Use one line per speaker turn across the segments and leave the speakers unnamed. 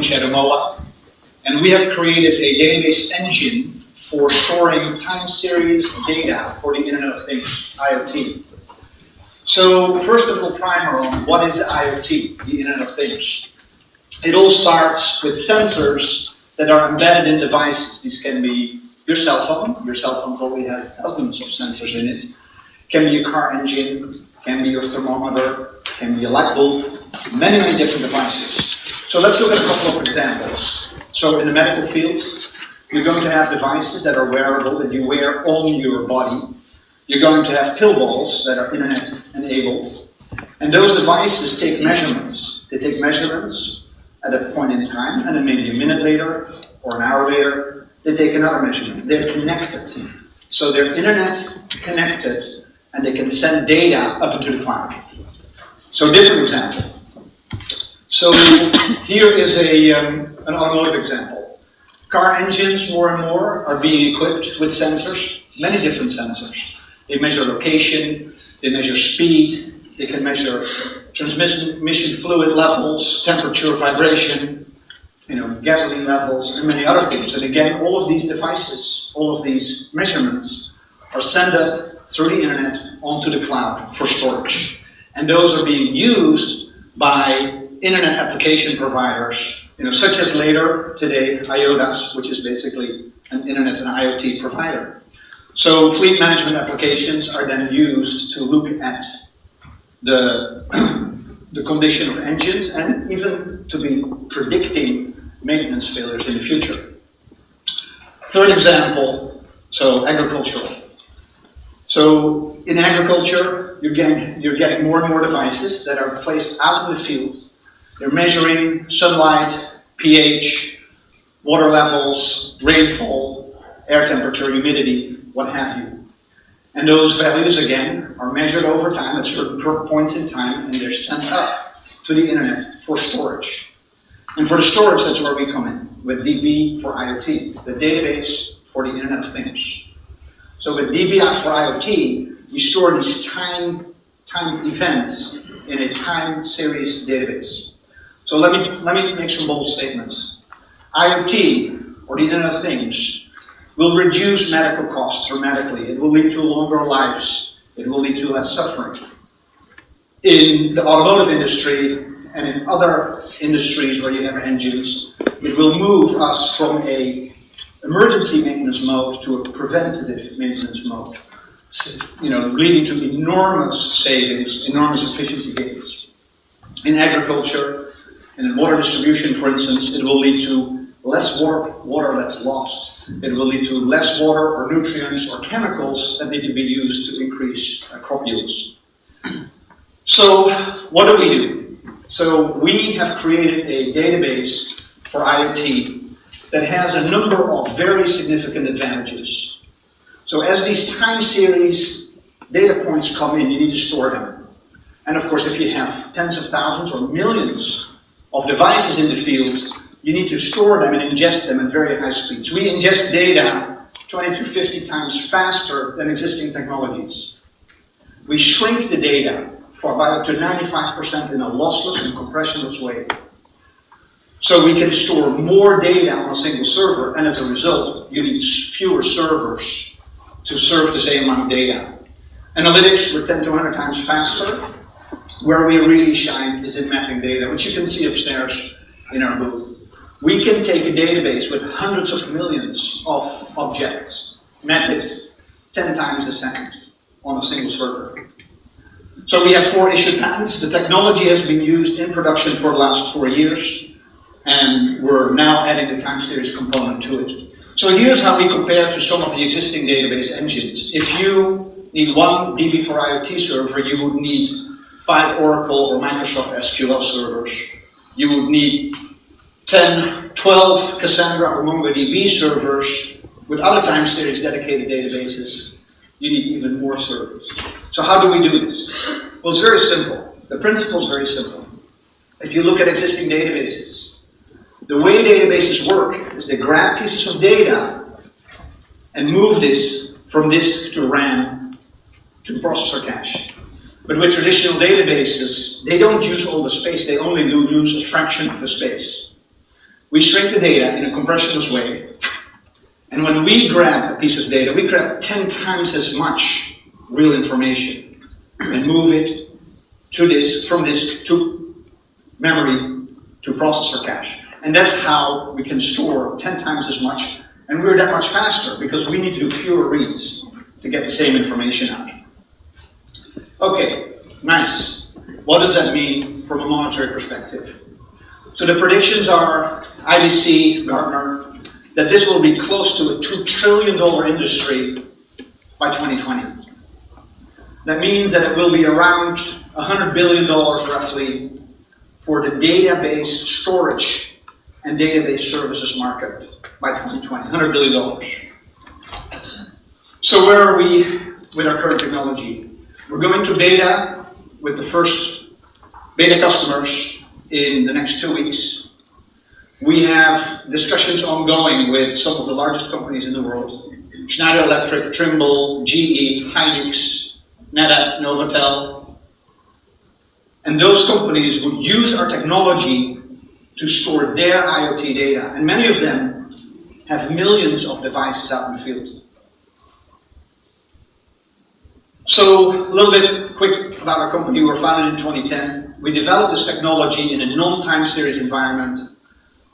Moonshadow mobile, and we have created a database engine for storing time series data for the Internet of Things, IoT. So first a little primer on what is IoT, the Internet of Things. It all starts with sensors that are embedded in devices. These can be your cell phone. Your cell phone probably has dozens of sensors in it. Can be a car engine, can be your thermometer, can be a light bulb, many, many different devices. So let's look at a couple of examples. So in the medical field, you're going to have devices that are wearable, that you wear on your body. You're going to have pill bottles that are internet enabled. And those devices take measurements. They take measurements at a point in time, and then maybe a minute later or an hour later, they take another measurement. They're connected. So they're internet connected, and they can send data up into the cloud. So different example. So here is an automotive example. Car engines more and more are being equipped with sensors, many different sensors. They measure location, they measure speed, they can measure transmission fluid levels, temperature, vibration, gasoline levels, and many other things. And again, all of these devices, all of these measurements are sent up through the internet onto the cloud for storage. And those are being used by internet application providers, such as later today, IOTAS, which is basically an internet and IoT provider. So fleet management applications are then used to look at the condition of engines and even to be predicting maintenance failures in the future. Third example, so agricultural. So in agriculture, you're getting more and more devices that are placed out in the field. They're measuring sunlight, pH, water levels, rainfall, air temperature, humidity, what have you. And those values, again, are measured over time at certain points in time, and they're sent up to the internet for storage. And for the storage, that's where we come in, with DB4IoT, the database for the Internet of Things. So with DB4IoT, we store these time events in a time series database. So let me make some bold statements. IoT, or the Internet of Things, will reduce medical costs dramatically. It will lead to longer lives. It will lead to less suffering. In the automotive industry and in other industries where you have engines, it will move us from an emergency maintenance mode to a preventative maintenance mode, leading to enormous savings, enormous efficiency gains. In agriculture and in water distribution, for instance, it will lead to less water that's lost. It will lead to less water or nutrients or chemicals that need to be used to increase crop yields. So what do? So we have created a database for IoT that has a number of very significant advantages. So as these time series data points come in, you need to store them. And of course, if you have tens of thousands or millions of devices in the field, you need to store them and ingest them at very high speeds. We ingest data 20 to 50 times faster than existing technologies. We shrink the data for about to 95% in a lossless and compressionless way. So we can store more data on a single server, and as a result, you need fewer servers to serve the same amount of data. Analytics, we're 10 to 100 times faster. Where we really shine is in mapping data, which you can see upstairs in our booth. We can take a database with hundreds of millions of objects, map it 10 times a second on a single server. So we have 4 issued patents. The technology has been used in production for the last 4 years, and we're now adding the time series component to it. So here's how we compare to some of the existing database engines. If you need one DB4IoT server, you would need 5 Oracle or Microsoft SQL servers. You would need 10, 12 Cassandra or MongoDB servers with other time series dedicated databases. You need even more servers. So how do we do this? Well, it's very simple. The principle is very simple. If you look at existing databases, the way databases work is they grab pieces of data and move this from disk to RAM to processor cache. But with traditional databases, they don't use all the space, they only use a fraction of the space. We shrink the data in a compressionless way, and when we grab a piece of data, we grab 10 times as much real information and move it to disk, from disk to memory to processor cache. And that's how we can store 10 times as much, and we're that much faster because we need to do fewer reads to get the same information out. Okay, nice. What does that mean from a monetary perspective? So the predictions are, IBC, Gartner, that this will be close to a $2 trillion industry by 2020. That means that it will be around $100 billion roughly for the database storage and database services market by 2020, $100 billion. So where are we with our current technology? We're going to beta with the first beta customers in the next 2 weeks. We have discussions ongoing with some of the largest companies in the world. Schneider Electric, Trimble, GE, Hynix, NetApp, Novotel. And those companies would use our technology to store their IoT data. And many of them have millions of devices out in the field. So, a little bit quick about our company. We were founded in 2010. We developed this technology in a non-time series environment.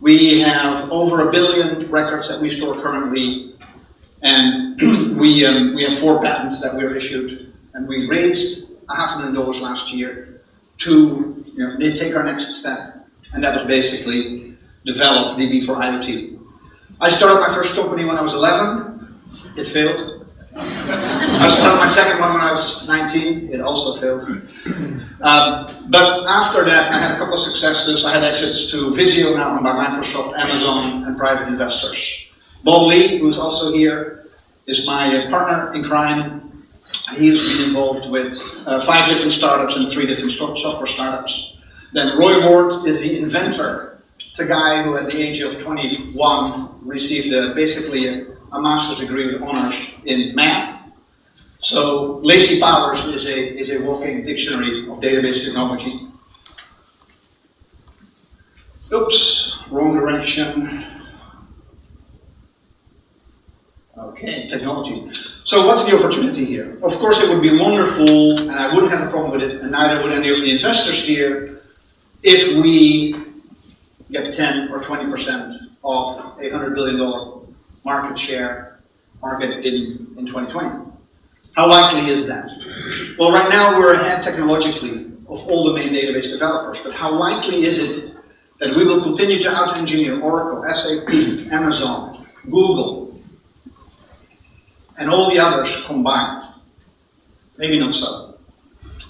We have over 1 billion records that we store currently, and we have 4 patents that were issued, and we raised $500,000 last year to take our next step, and that was basically develop DB4IoT. I started my first company when I was 11. It failed. I started my second one when I was 19. It also failed. But after that, I had a couple of successes. I had exits to Visio, now owned by Microsoft, Amazon, and private investors. Bob Lee, who's also here, is my partner in crime. He's been involved with 5 different startups and 3 different software startups. Then Roy Ward is the inventor. It's a guy who at the age of 21 received basically a master's degree with honors in math. So Lacey Powers is a walking dictionary of database technology. Oops, wrong direction. Okay, technology. So what's the opportunity here? Of course it would be wonderful, and I wouldn't have a problem with it, and neither would any of the investors here, if we get 10 or 20% of a $100 billion market share market in 2020. How likely is that? Well, right now we're ahead technologically of all the main database developers, but how likely is it that we will continue to out-engineer Oracle, SAP, Amazon, Google, and all the others combined? Maybe not so.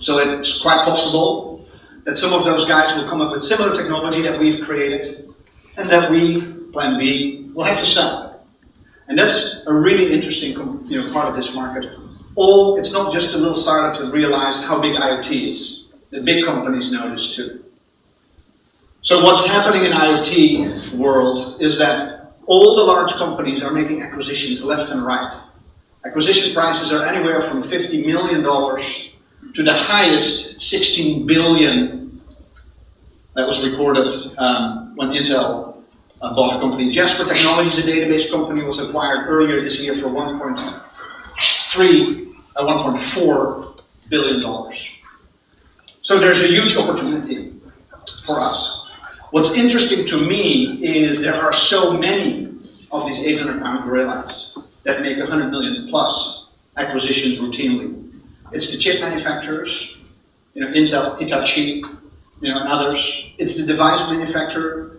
So it's quite possible that some of those guys will come up with similar technology that we've created, and that we, plan B, will have to sell. And that's a really interesting part of this market. It's not just the little startups that realize how big IoT is. The big companies know this too. So what's happening in IoT world is that all the large companies are making acquisitions left and right. Acquisition prices are anywhere from $50 million to the highest $16 billion that was recorded when Intel bought a company. Jasper Technologies, a database company, was acquired earlier this year for $1.4 billion. So there's a huge opportunity for us. What's interesting to me is there are so many of these 800-pound gorillas that make 100 million plus acquisitions routinely. It's the chip manufacturers, Intel, Hitachi, and others. It's the device manufacturers.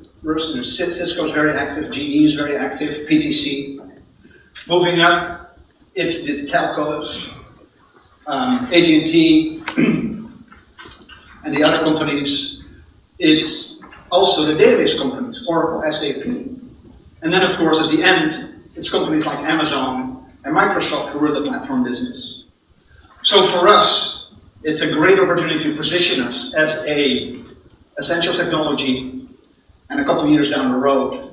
Cisco is very active, GE is very active, PTC. Moving up, it's the telcos, AT&T, and the other companies. It's also the database companies, Oracle, SAP. And then, of course, at the end, it's companies like Amazon and Microsoft who run the platform business. So for us, it's a great opportunity to position us as an essential technology, and a couple of years down the road,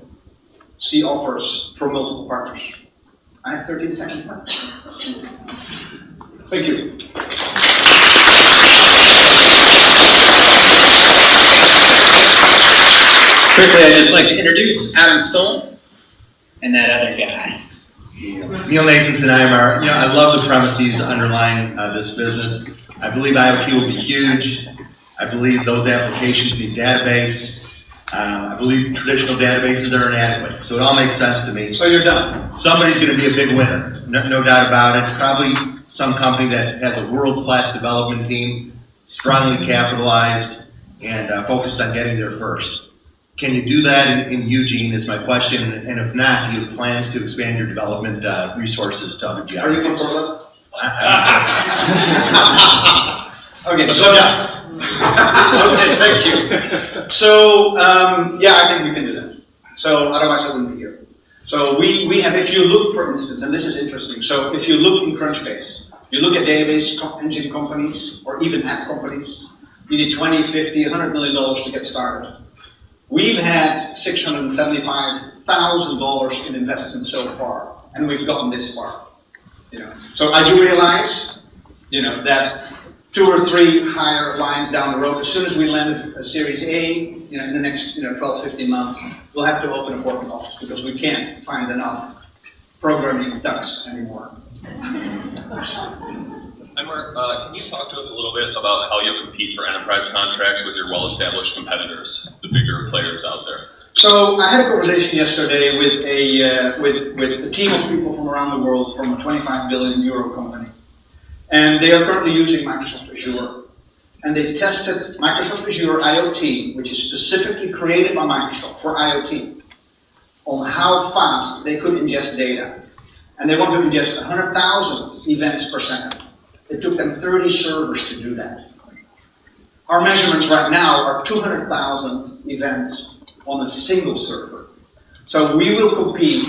see offers from multiple partners. I have 13 seconds left. Thank you.
Quickly, I just like to introduce Adam Stone and that other guy.
Neil Nathanson, Eimar. I love the premises underlying this business. I believe IoT will be huge. I believe those applications need database. I believe traditional databases are inadequate. So it all makes sense to me.
So you're done.
Somebody's going to be a big winner, no doubt about it. Probably some company that has a world-class development team, strongly capitalized, and focused on getting there first. Can you do that in Eugene is my question, and if not, do you have plans to expand your development resources to other geographies?
Are you from Portland? Okay,
But
so
go Ducks.
okay, thank you. So yeah, I think we can do that. So otherwise I wouldn't be here. So we have, if you look, for instance, and this is interesting. So if you look in Crunchbase, you look at database engine companies or even app companies, you need $20, $50, $100 million to get started. We've had $675,000 in investment so far, and we've gotten this far. So I do realize, that 2 or 3 higher lines down the road, as soon as we land a Series A, in the next 12, 15 months, we'll have to open a corporate office because we can't find enough programming ducks anymore.
Eimar, can you talk to us a little bit about how you compete for enterprise contracts with your well-established competitors, the bigger players out there?
So I had a conversation yesterday with a team of people from around the world from a 25 billion euro company. And they are currently using Microsoft Azure. And they tested Microsoft Azure IoT, which is specifically created by Microsoft for IoT, on how fast they could ingest data. And they want to ingest 100,000 events per second. It took them 30 servers to do that. Our measurements right now are 200,000 events on a single server. So we will compete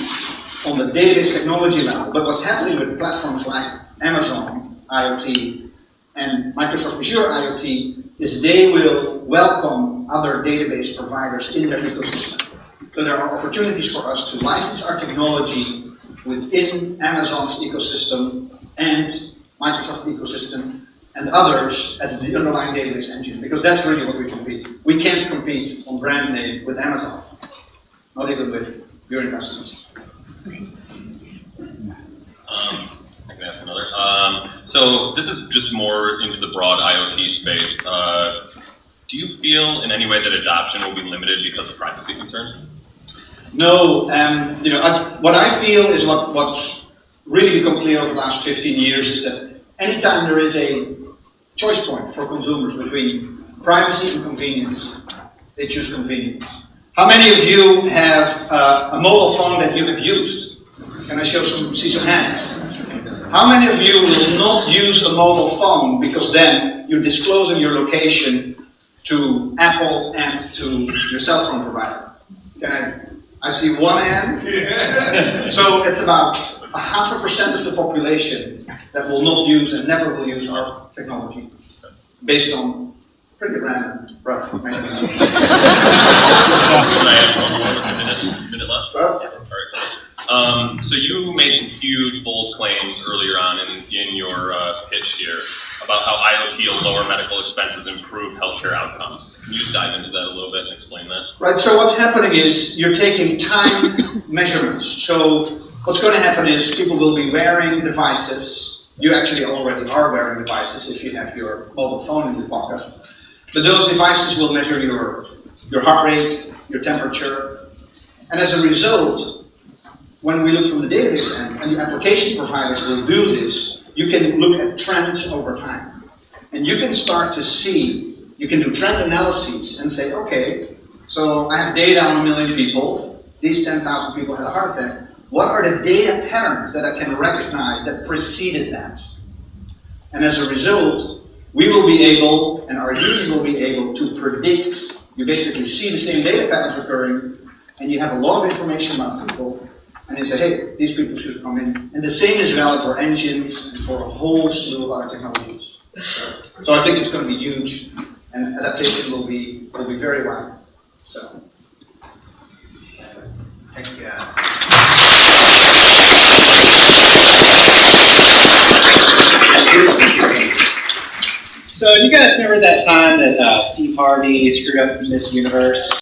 on the database technology level. But what's happening with platforms like Amazon IoT and Microsoft Azure IoT is they will welcome other database providers in their ecosystem. So there are opportunities for us to license our technology within Amazon's ecosystem and Microsoft ecosystem and others as the underlying database engine, because that's really what we compete. We can't compete on brand name with Amazon, not even with your investments.
I can ask another. So this is just more into the broad IoT space. Do you feel in any way that adoption will be limited because of privacy concerns?
No, what I feel is what's really become clear over the last 15 years is that anytime there is a choice point for consumers between privacy and convenience, they choose convenience. How many of you have a mobile phone that you have used? Can I see some hands? How many of you will not use a mobile phone because then you're disclosing your location to Apple and to your cell phone provider? I see one hand. So it's about 0.5% of the population that will not use and never will use our technology, based on pretty random, rough measurements.
Can I ask one more with a minute left?
Well,
All right. So you made some huge, bold claims earlier on in your pitch here about how IoT will lower medical expenses and improve healthcare outcomes. Can you just dive into that a little bit and explain that?
Right, so what's happening is you're taking time measurements. So what's going to happen is people will be wearing devices. You actually already are wearing devices if you have your mobile phone in your pocket. But those devices will measure your heart rate, your temperature. And as a result, when we look from the database end, and the application providers will do this, you can look at trends over time. And you can start to see, you can do trend analyses and say, okay, so I have data on 1 million people. These 10,000 people had a heart attack. What are the data patterns that I can recognize that preceded that? And as a result, we will be able, and our users will be able to predict. You basically see the same data patterns occurring, and you have a lot of information about people, and you say, hey, these people should come in. And the same is valid for engines and for a whole slew of other technologies. So I think it's going to be huge, and adaptation will be very wide. So.
Thank you.
So, do you guys remember that time that Steve Harvey screwed up Miss Universe?